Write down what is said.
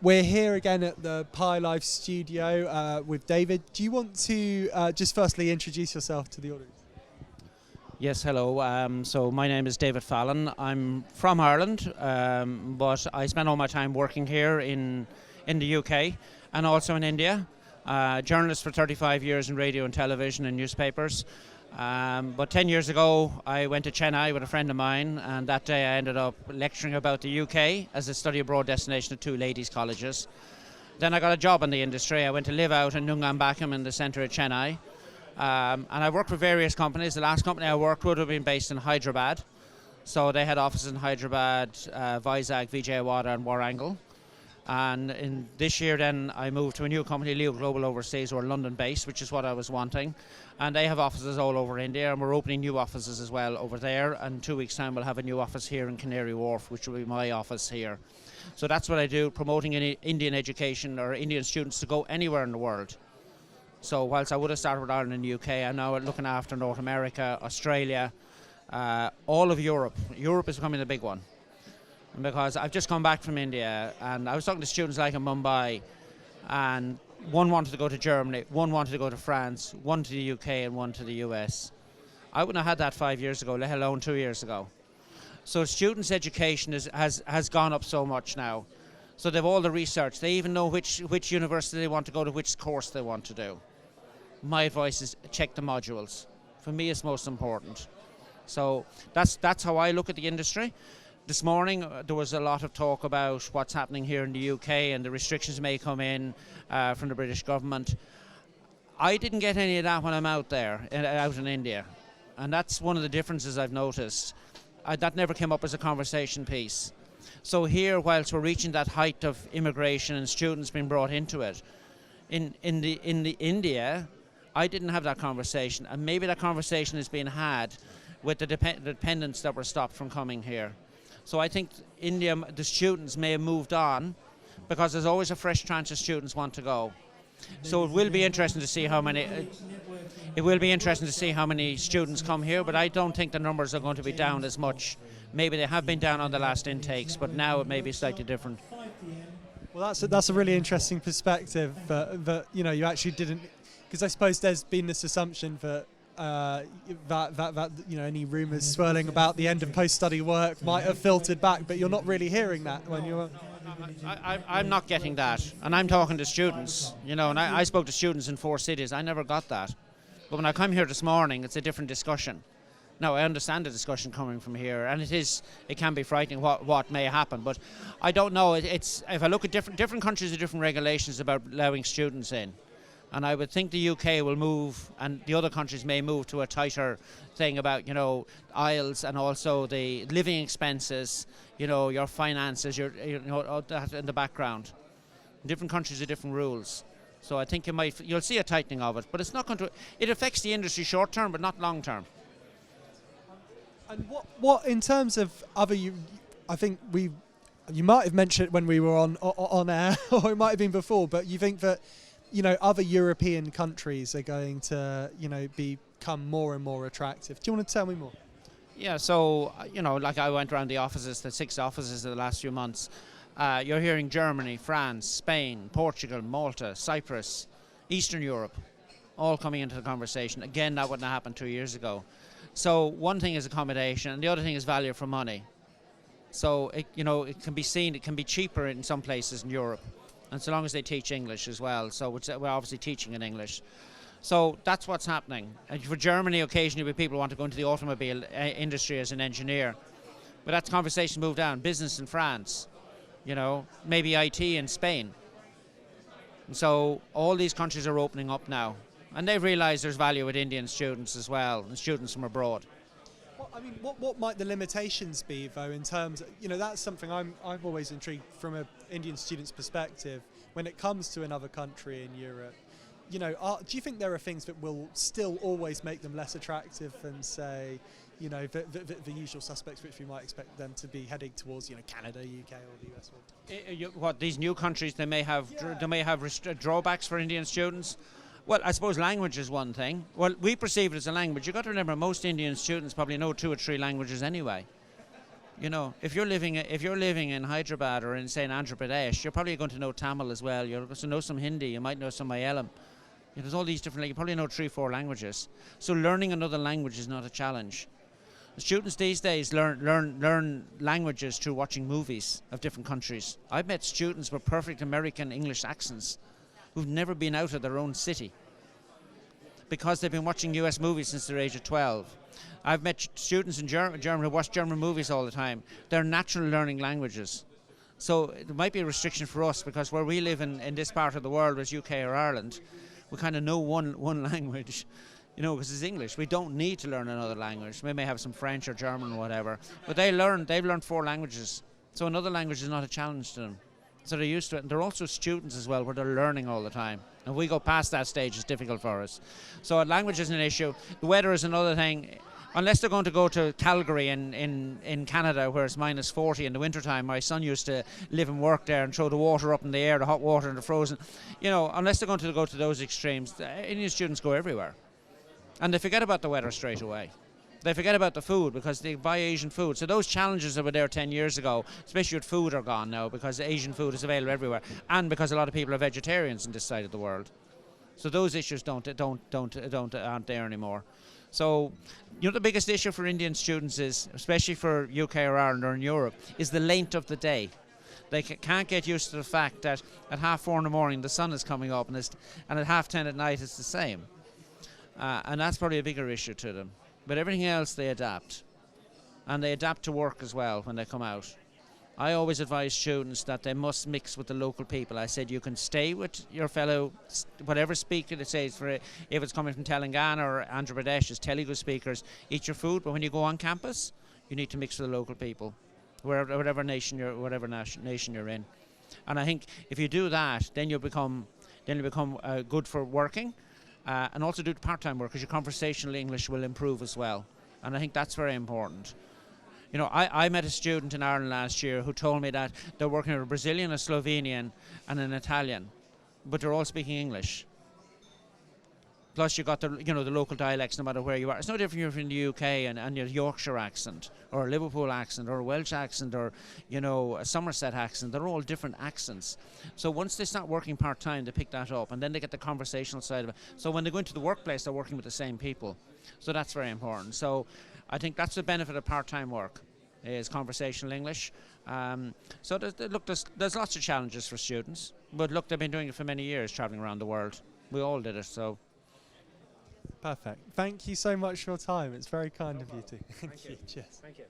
We're here again at the Pi Live studio with David. Do you want to just firstly introduce yourself to the audience? Yes, hello. So my name is David Fallon. I'm from Ireland, but I spent all my time working here in the UK and also in India. Journalist for 35 years in radio and television and newspapers. But 10 years ago, I went to Chennai with a friend of mine, and that day I ended up lecturing about the UK as a study abroad destination at two ladies' colleges. Then I got a job in the industry. I went to live out in Nungambakkam in the centre of Chennai. And I worked for various companies. The last company I worked with would have been based in Hyderabad. So they had offices in Hyderabad, Vizag, Vijayawada and Warangal. And in this year then I moved to a new company, Leo Global Overseas, who are London based, which is what I was wanting. And they have offices all over India, and we're opening new offices as well over there. And 2 weeks time we'll have a new office here in Canary Wharf, which will be my office here. So that's what I do, promoting Indian education or Indian students to go anywhere in the world. So whilst I would have started with Ireland and the UK, I'm now looking after North America, Australia, all of Europe. Europe is becoming the big one. Because I've just come back from India, and I was talking to students like in Mumbai, and one wanted to go to Germany, one wanted to go to France, one to the UK and one to the US. I wouldn't have had that 5 years ago, let alone 2 years ago. So students' education has gone up so much now. So they've all the research. They even know which university they want to go to, which course they want to do. My advice is check the modules. For me, it's most important. So that's how I look at the industry. This morning there was a lot of talk about what's happening here in the UK and the restrictions may come in from the British government. I didn't get any of that when I'm out there, out in India. And that's one of the differences I've noticed. That never came up as a conversation piece. So here, whilst we're reaching that height of immigration and students being brought into it, in India, I didn't have that conversation. And maybe that conversation is being had with the dependents that were stopped from coming here. So I think India, the students may have moved on because there's always a fresh tranche of students want to go. So it will be interesting to see how many. It will be interesting to see how many students come here, but I don't think the numbers are going to be down as much. Maybe they have been down on the last intakes, but now it may be slightly different. Well, that's a really interesting perspective. That you know, you actually didn't, because I suppose there's been this assumption that that you know, any rumours swirling about the end of post-study work might have filtered back, but you're not really hearing that when you're. I'm not getting that, and I'm talking to students, you know, and I spoke to students in 4 cities. I never got that, but when I come here this morning, it's a different discussion. Now I understand the discussion coming from here, and it can be frightening what may happen, but I don't know. It's if I look at different countries have different regulations about allowing students in. And I would think the UK will move, and the other countries may move to a tighter thing about, you know, IELTS and also the living expenses, you know, your finances, you know, all that in the background. Different countries have different rules. So I think you'll see a tightening of it, but it's not going to. It affects the industry short term, but not long term. And what in terms of other, I think you might have mentioned it when we were on air, or it might have been before, but you think that, you know, other European countries are going to, you know, become more and more attractive. Do you want to tell me more? Yeah, so, you know, like I went around the offices, the 6 offices in the last few months. You're hearing Germany, France, Spain, Portugal, Malta, Cyprus, Eastern Europe, all coming into the conversation. Again, that wouldn't have happened 2 years ago. So one thing is accommodation, and the other thing is value for money. So, you know, it can be seen, it can be cheaper in some places in Europe. And so long as they teach English as well, so we're obviously teaching in English. So that's what's happening. And for Germany, occasionally people want to go into the automobile industry as an engineer. But that conversation moved down. Business in France, you know, maybe IT in Spain. And so all these countries are opening up now. And they've realised there's value with Indian students as well, and students from abroad. I mean, what might the limitations be, though, in terms of, you know, that's something I'm always intrigued from an Indian student's perspective when it comes to another country in Europe. You know, do you think there are things that will still always make them less attractive than, say, you know, the usual suspects which we might expect them to be heading towards, you know, Canada, UK or the US? What, these new countries, they may have drawbacks for Indian students? Well, I suppose language is one thing. Well, we perceive it as a language. You've got to remember, most Indian students probably know 2 or 3 languages anyway. You know, if you're living in Hyderabad or in say in Andhra Pradesh, you're probably going to know Tamil as well. You're going to know some Hindi. You might know some Malayalam. There's all these different. You probably know 3-4 languages. So learning another language is not a challenge. The students these days learn languages through watching movies of different countries. I've met students with perfect American English accents who've never been out of their own city because they've been watching US movies since their age of 12. I've met students in Germany who watch German movies all the time. They're natural learning languages. So it might be a restriction for us because where we live in this part of the world, as UK or Ireland, we kind of know one language, you know, because it's English. We don't need to learn another language. We may have some French or German or whatever, but they've learned 4 languages. So another language is not a challenge to them. So they're used to it. And they're also students as well, where they're learning all the time. If we go past that stage, it's difficult for us. So language isn't an issue. The weather is another thing. Unless they're going to go to Calgary in Canada, where it's minus 40 in the wintertime. My son used to live and work there and throw the water up in the air, the hot water and the frozen. You know, unless they're going to go to those extremes, Indian students go everywhere. And they forget about the weather straight away. They forget about the food because they buy Asian food. So those challenges that were there 10 years ago, especially with food, are gone now because Asian food is available everywhere, and because a lot of people are vegetarians in this side of the world. So those issues aren't there anymore. So, you know, the biggest issue for Indian students is, especially for UK or Ireland or in Europe, is the length of the day. They can't get used to the fact that at 4:30 in the morning the sun is coming up and at 10:30 at night it's the same. And that's probably a bigger issue to them. But everything else they adapt. And they adapt to work as well when they come out. I always advise students that they must mix with the local people. I said you can stay with your fellow, whatever speaker it says, if it's coming from Telangana or Andhra Pradesh, as Telugu speakers, eat your food. But when you go on campus, you need to mix with the local people, whatever nation you're in. And I think if you do that, then you'll become good for working, and also do part-time work, because your conversational English will improve as well. And I think that's very important. You know, I met a student in Ireland last year who told me that they're working with a Brazilian, a Slovenian, and an Italian, but they're all speaking English. Plus, you got the local dialects, no matter where you are. It's no different if you're in the UK and your Yorkshire accent, or a Liverpool accent, or a Welsh accent, or a Somerset accent. They're all different accents. So once they start working part time, they pick that up, and then they get the conversational side of it. So when they go into the workplace, they're working with the same people. So that's very important. So I think that's the benefit of part-time work, is conversational English. So there's lots of challenges for students, but look, they've been doing it for many years, traveling around the world. We all did it, so. Perfect. Thank you so much for your time. It's very kind of you too. Thank you. Cheers. Thank you.